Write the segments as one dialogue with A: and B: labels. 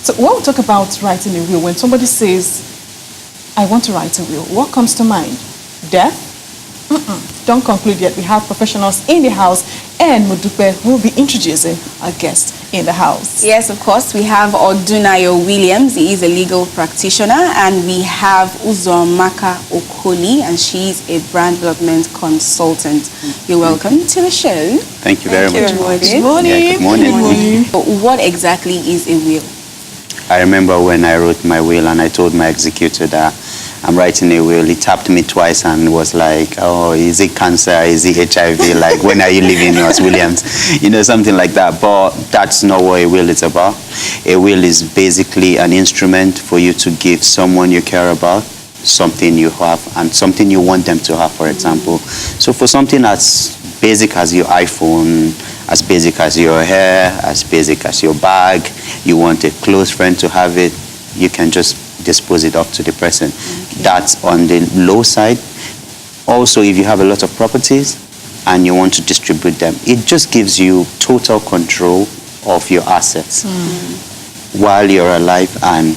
A: So when we talk about writing a will, when somebody says, I want to write a will, what comes to mind? Death? Don't conclude yet. We have professionals in the house, and Modupe will be introducing our guest in the house.
B: Yes, of course. We have Odunayo Williams. He is a legal practitioner, and we have Uzomaka Okoli, and she's a brand development consultant. You're welcome to the show.
C: Thank you very much.
A: Good morning.
C: Yeah, good morning.
A: Good morning.
B: So what exactly is a will?
C: I remember when I wrote my will and I told my executor that I'm writing a will. He tapped me twice and was like, oh, is it cancer? Is it HIV? Like, when are you leaving us, Williams? You know, something like that. But that's not what a will is about. A will is basically an instrument for you to give someone you care about something you have and something you want them to have, for example. So for something as basic as your iPhone, as basic as your hair, as basic as your bag, you want a close friend to have it, you can just dispose it off to the person. Okay. That's on the low side. Also, if you have a lot of properties and you want to distribute them, it just gives you total control of your assets while you're alive and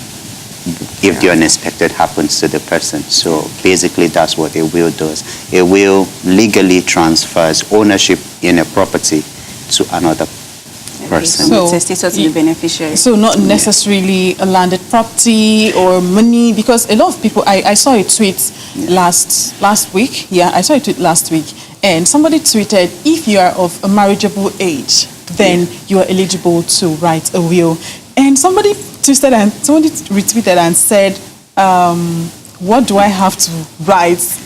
C: if the unexpected happens to the person. So basically that's what a will does. A will legally transfers ownership in a property to another person.
B: So to the beneficiary.
A: So not necessarily a landed property or money, because a lot of people, I saw a tweet last week. Yeah, I saw a tweet last week, and somebody tweeted, if you are of a marriageable age, then you are eligible to write a will. And somebody retweeted and said, what do I have to write?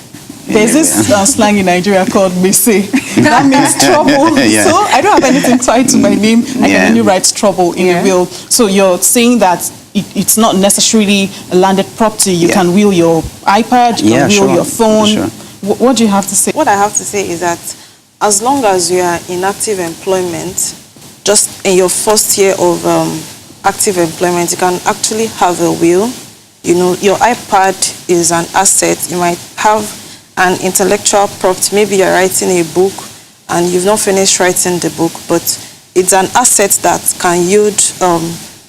A: There's this slang in Nigeria called Mese. That means trouble.
C: Yeah.
A: So I don't have anything tied to my name. I can only write trouble in a will. So you're saying that it's not necessarily a landed property. You can will your iPad, you can will your phone.
C: Sure.
A: What do you have to say?
D: What I have to say is that as long as you are in active employment, just in your first year of active employment, you can actually have a will. You know, your iPad is an asset. You might have an intellectual property. Maybe you're writing a book and you've not finished writing the book, but it's an asset that can yield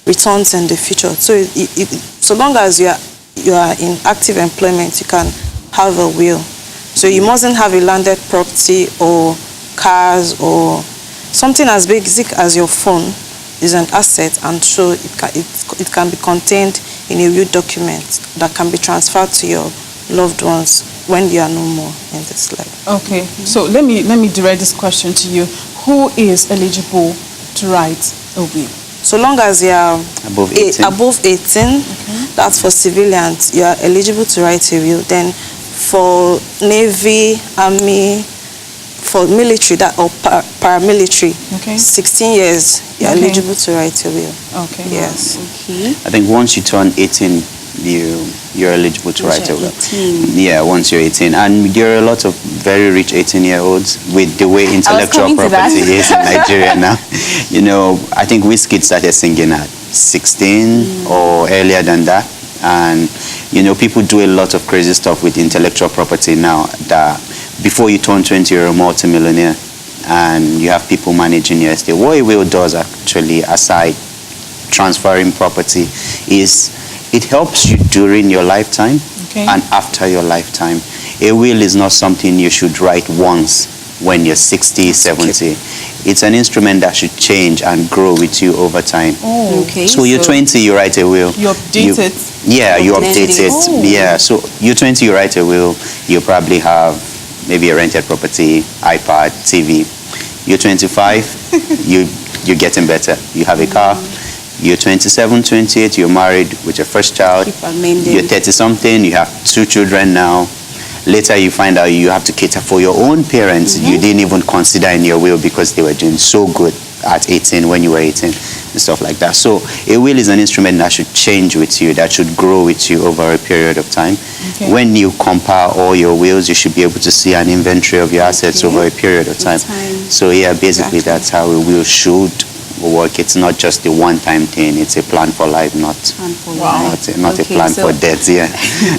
D: returns in the future. So so long as you are in active employment, you can have a will. So you mustn't have a landed property or cars or something as basic as your phone is an asset, and so it can be contained in a will document that can be transferred to your loved ones when you are no more in this life.
A: Okay, so let me direct this question to you. Who is eligible to write a will?
D: So long as you are
C: above 18,
D: that's for civilians, you are eligible to write a will. Then for Navy, Army, for military or paramilitary, 16 years, you're eligible to write a will.
A: Okay.
D: Yes.
B: Okay.
C: I think once you turn 18, you're eligible to write a will.
B: 18.
C: Yeah, once you're 18. And there are a lot of very rich 18-year-olds with the way intellectual property is in Nigeria now. You know, I think Wizkid started singing at 16 or earlier than that. And, you know, people do a lot of crazy stuff with intellectual property now that before you turn 20, you're a multimillionaire and you have people managing your estate. What a will does actually, aside transferring property, is it helps you during your lifetime and after your lifetime. A will is not something you should write once when you're 60, 70. It's an instrument that should change and grow with you over time.
A: Oh, okay.
C: So you're 20, you write a will.
A: You update it.
C: Yeah, you update it.
A: Oh.
C: Yeah, so you're 20, you write a will. You probably have maybe a rented property, iPad, TV. You're 25, you're getting better. You have a car. You're 27, 28, you're married with your first child. You're 30-something, you have 2 children now. Later you find out you have to cater for your own parents. You didn't even consider in your will because they were doing so good at 18 when you were 18 and stuff like that. So a will is an instrument that should change with you, that should grow with you over a period of time. Okay. When you compile all your wills, you should be able to see an inventory of your assets over a period of time. So yeah, basically that's how a will should work. It's not just a one-time thing. It's a plan for life, not a plan for death. Yeah.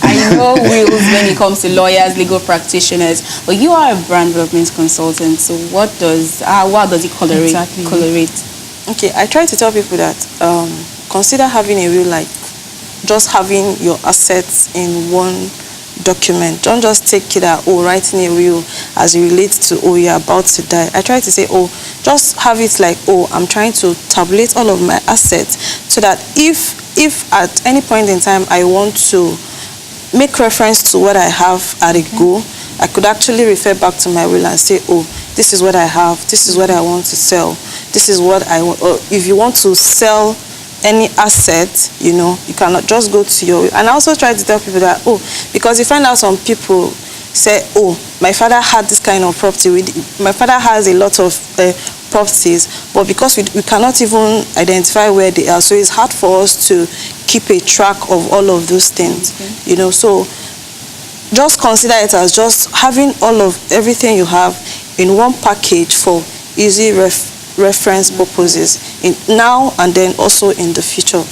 B: I know wills when it comes to lawyers, legal practitioners, but you are a brand development consultant. So what does it colorate?
D: Okay, I try to tell people that consider having a will like just having your assets in one document. Don't just take it that, writing a will as it relates to, you're about to die. I try to say, just have it like, I'm trying to tabulate all of my assets so that if at any point in time I want to make reference to what I have at a go, I could actually refer back to my will and say, this is what I have, this is what I want to sell, this is what I want. Or if you want to sell any asset, you cannot just go to your will. And I also try to tell people that, because you find out some people say, my father had this kind of property, my father has a lot of properties, but because we cannot even identify where they are, so it's hard for us to keep a track of all of those things, so just consider it as just having everything you have in one package for easy reference purposes in now and then also in the future.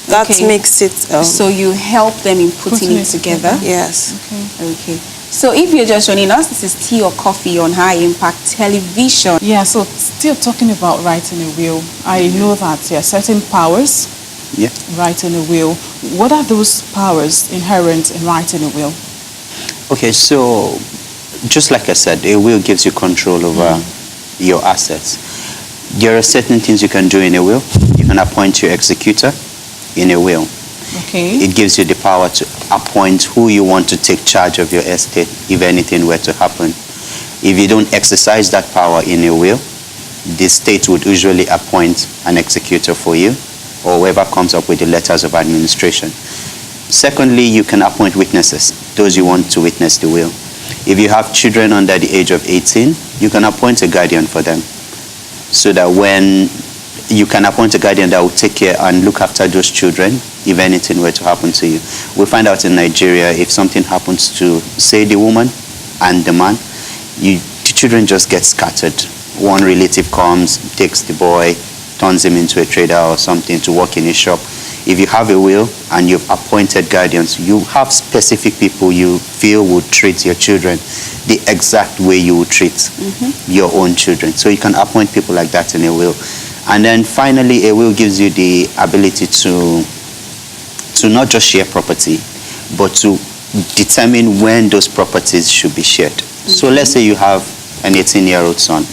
D: That makes it...
B: so you help them in putting it together?
D: Yes.
B: Okay. So if you're just joining us, this is Tea or Coffee on High Impact Television.
A: Yeah, so still talking about writing a will, I know that there are certain powers writing a will. What are those powers inherent in writing a will?
C: Okay, so just like I said, a will gives you control over your assets. There are certain things you can do in a will. You can appoint your executor in a will.
A: Okay.
C: It gives you the power to appoint who you want to take charge of your estate if anything were to happen. If you don't exercise that power in a will, the state would usually appoint an executor for you, or whoever comes up with the letters of administration. Secondly, you can appoint witnesses, those you want to witness the will. If you have children under the age of 18, you can appoint a guardian for them, so that when you can appoint a guardian that will take care and look after those children if anything were to happen to you. We find out in Nigeria, if something happens to, say, the woman and the man, the children just get scattered. One relative comes, takes the boy, turns him into a trader or something to work in a shop. If you have a will and you've appointed guardians, you have specific people you feel would treat your children the exact way you would treat your own children. So you can appoint people like that in a will. And then finally, a will gives you the ability to not just share property, but to determine when those properties should be shared. So let's say you have an 18-year-old son,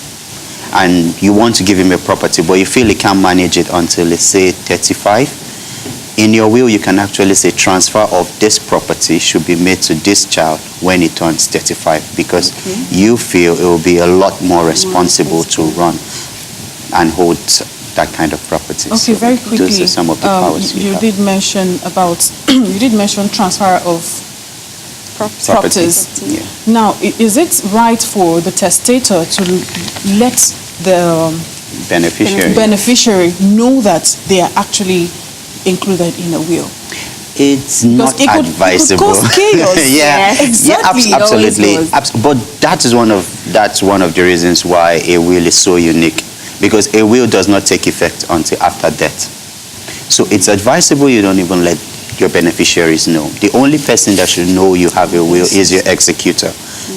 C: and you want to give him a property, but you feel he can't manage it until, let's say, 35. In your will, you can actually say transfer of this property should be made to this child when he turns 35, because you feel it will be a lot more responsible to run and hold that kind of property.
A: Okay, so very quickly,
C: those are some of the powers
A: you did mention about transfer of properties.
C: Yeah.
A: Now, is it right for the testator to let the beneficiary know that they are actually included in a will?
C: It's not advisable.
A: It could cause chaos.
C: Exactly. Yeah, absolutely. But that's one of the reasons why a will is so unique, because a will does not take effect until after death. So it's advisable you don't even let your beneficiaries know. The only person that should know you have a will is your executor,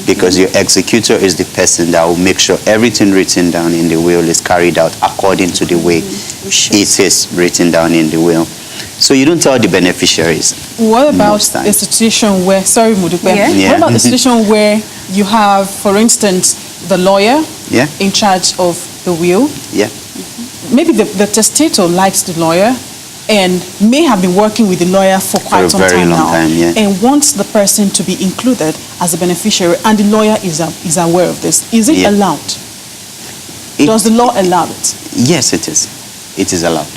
C: because your executor is the person that will make sure everything written down in the will is carried out according to the way it is written down in the will. So you don't tell the beneficiaries.
A: What about a situation where, sorry Modupe, what about the situation where you have, for instance, the lawyer in charge of the will? Maybe the testator likes the lawyer and may have been working with the lawyer for quite some time now, and wants the person to be included as a beneficiary, and the lawyer is aware of this. Is it allowed? Does the law allow it?
C: Yes, it is. It is allowed.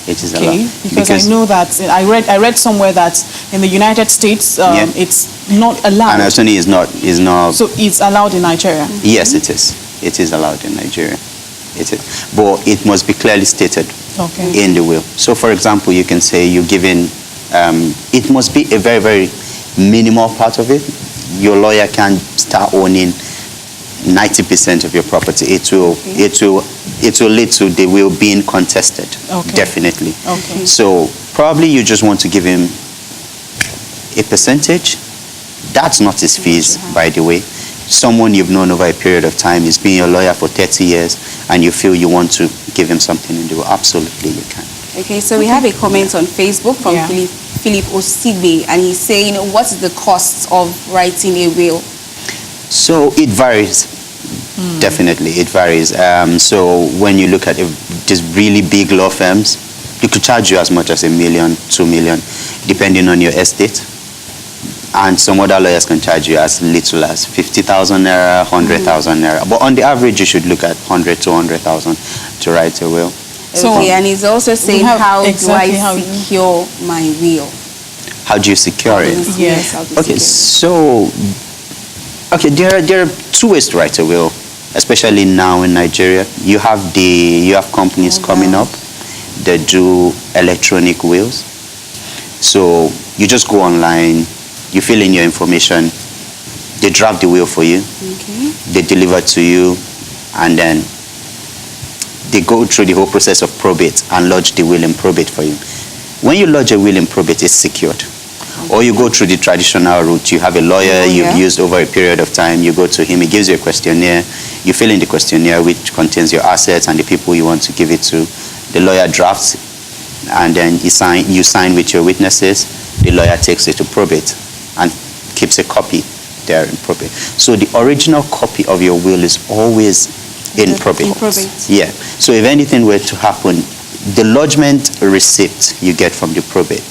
C: It is allowed.
A: Because I know that I read somewhere that in the United States it's not allowed.
C: And actually is not.
A: So it's allowed in Nigeria.
C: Yes, it is. It is allowed in Nigeria. It is, but it must be clearly stated in the will. So, for example, you can say you're giving. It must be a very, very minimal part of it. Your lawyer can start owning 90% of your property. It will lead to the will being contested. Definitely. So probably you just want to give him a percentage. That's not his fees, by the way. Someone you've known over a period of time, he's been your lawyer for 30 years, and you feel you want to give him something in the will, absolutely you can.
B: Okay, so we have a comment on Facebook from
A: Yeah.
B: Philip Osigbe, and he's saying, what is the cost of writing a will?
C: So it varies. Definitely, it varies. So when you look at these really big law firms, you could charge you as much as $1 million, $2 million, depending on your estate. And some other lawyers can charge you as little as 50,000 naira, 100,000 naira. But on the average, you should look at 100 to 100,000 to write a will.
A: So
B: Okay, and he's also saying,
A: have
B: how
A: exactly
B: do
A: how
B: I
A: you-
B: secure my will?
C: How do you secure it?
A: Yes.
B: how to
C: Okay,
B: secure it.
C: so there are two ways to write a will, especially now in Nigeria. You have companies coming up that do electronic wills. So you just go online, you fill in your information, they draft the will for you,
B: Okay.
C: they deliver it to you, and then they go through the whole process of probate and lodge the will in probate for you. When you lodge a will in probate, it's secured. Or you go through the traditional route. You have a lawyer you've used over a period of time. You go to him. He gives you a questionnaire. You fill in the questionnaire, which contains your assets and the people you want to give it to. The lawyer drafts, and then you sign with your witnesses. The lawyer takes it to probate and keeps a copy there in probate. So the original copy of your will is always in probate.
B: In probate.
C: Yeah. So if anything were to happen, the lodgement receipt you get from the probate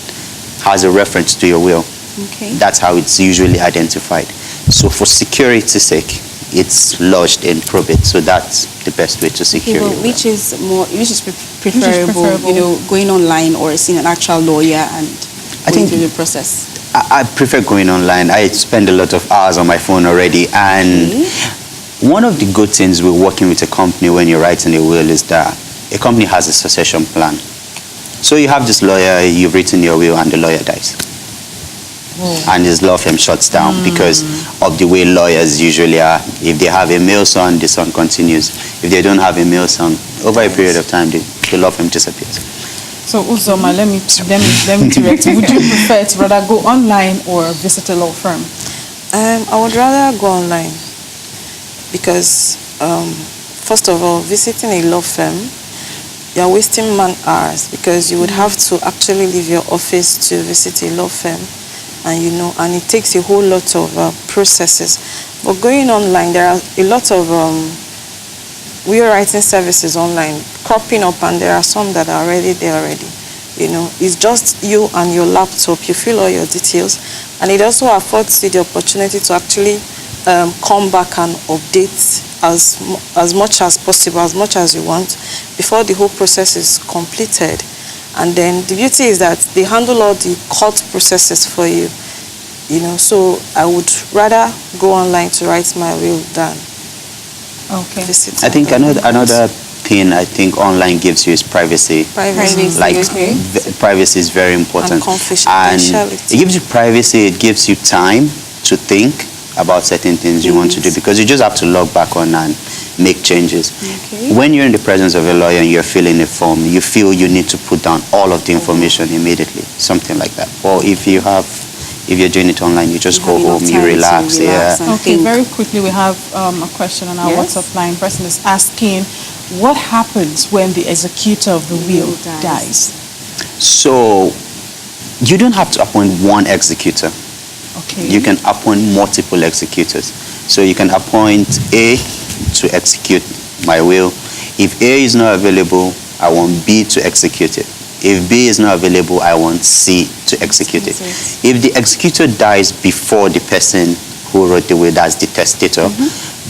C: has a reference to your will.
B: Okay.
C: That's how it's usually identified. So for security's sake, it's lodged in probate. So that's the best way to secure
B: Okay, well,
C: your
B: which
C: will.
B: is preferable,
A: preferable?
B: going online or seeing an actual lawyer and going
C: think-
B: through the process?
C: I prefer going online. I spend a lot of hours on my phone already. And one of the good things with working with a company when you're writing a will is that a company has a succession plan. So you have this lawyer, you've written your will, and the lawyer dies. And his law firm shuts down because of the way lawyers usually are. If they have a male son, the son continues. If they don't have a male son, over a period of time, the law firm disappears.
A: So Uzoma, let me direct you. Would you prefer to rather go online or visit a law firm?
D: I would rather go online because, first of all, visiting a law firm, you're wasting man hours because you would have to actually leave your office to visit a law firm, and it takes a whole lot of processes. But going online, there are a lot of will writing services online cropping up, and there are some that are already there already. It's just you and your laptop. You fill all your details, and it also affords you the opportunity to actually come back and update as much as possible, as much as you want, before the whole process is completed. And then the beauty is that they handle all the court processes for you. So I would rather go online to write my will than visit.
C: I think another thing I think online gives you is privacy.
D: Privacy.
C: Like
B: Okay.
C: privacy is very important.
D: And confidentiality.
C: And it gives you privacy. It gives you time to think about certain things you want to do, because you just have to log back on and make changes.
B: Okay.
C: When you're in the presence of a lawyer and you're filling a form, you feel you need to put down all of the information immediately, something like that. Or if you're doing it online, you just
B: You
C: go
B: have enough
C: home, you
B: time to
C: relax.
B: relax and
A: Okay,
B: think.
A: very quickly, we have a question on our
B: Yes.
A: WhatsApp line. Person is asking, what happens when the executor of the will dies?
C: So you don't have to appoint one executor.
A: Okay.
C: You can appoint multiple executors. So you can appoint A to execute my will. If A is not available, I want B to execute it. If B is not available, I want C to execute it. If the executor dies before the person who wrote the will, that's the testator,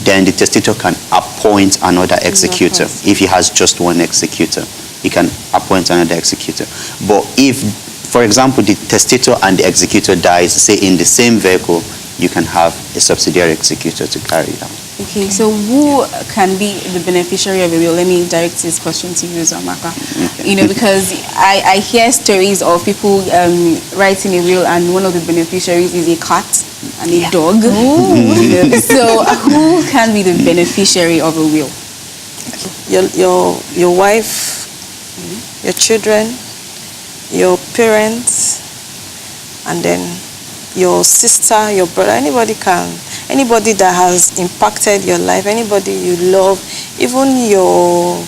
C: then the testator can appoint another executor. If he has just one executor, he can appoint another executor. But if, for example, the testator and the executor dies, say, in the same vehicle, you can have a subsidiary executor to carry it out.
B: Okay, so who can be the beneficiary of a will? Let me direct this question to you, Zamaka. Because I hear stories of people writing a will, and one of the beneficiaries is a cat and a dog. So who can be the beneficiary of a will?
D: Your wife, your children, your parents, and then your sister, your brother, anybody that has impacted your life, anybody you love, even your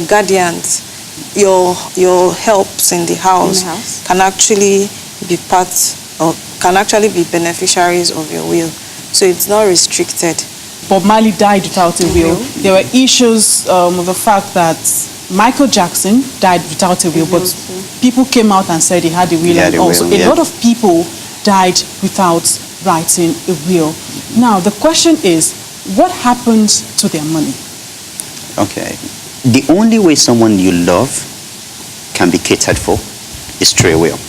D: guardians, your helps in the house, can actually be part or can actually be beneficiaries of your will. So it's not restricted.
A: Bob Marley died without a will. There were issues with the fact that Michael Jackson died without a will, but people came out and said he had a will,
C: He had
A: and
C: a
A: also
C: will,
A: a
C: yeah.
A: lot of people died without writing a will. Now the question is, what happens to their money?
C: Okay. The only way someone you love can be catered for is through a will.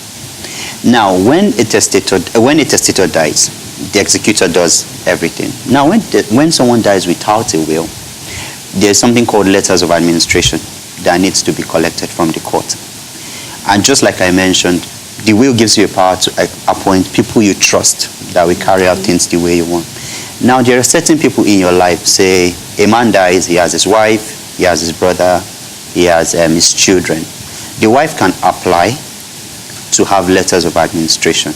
C: Now, when a testator dies, the executor does everything. Now, when someone dies without a will, there's something called letters of administration that needs to be collected from the court. And just like I mentioned, the will gives you a power to appoint people you trust that will carry out things the way you want. Now, there are certain people in your life, say a man dies, he has his wife, he has his brother, he has his children. The wife can apply to have letters of administration.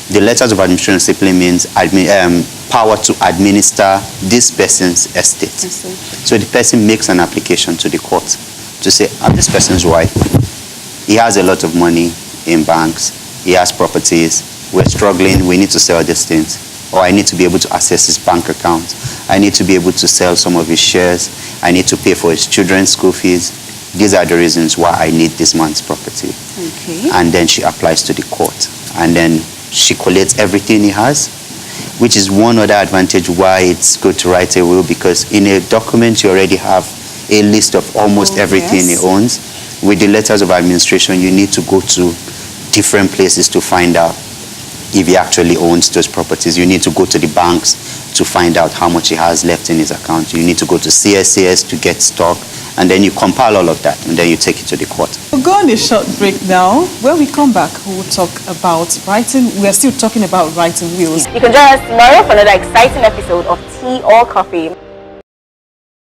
C: The letters of administration simply means power to administer this person's estate. So the person makes an application to the court to say, I'm this person's wife. He has a lot of money in banks. He has properties. We're struggling. We need to sell these things. Or I need to be able to access his bank account. I need to be able to sell some of his shares. I need to pay for his children's school fees. These are the reasons why I need this man's property.
B: Okay.
C: And then she applies to the court. And then she collates everything he has, which is one other advantage why it's good to write a will, because in a document you already have a list of almost everything he owns. With the letters of administration, you need to go to different places to find out if he actually owns those properties. You need to go to the banks to find out how much he has left in his account. You need to go to CSCS to get stock, and then you compile all of that, and then you take it to the court.
A: We'll go on a short break now. When we come back, we'll talk about writing. We're still talking about writing wills.
B: You can join us tomorrow for another exciting episode of Tea or Coffee.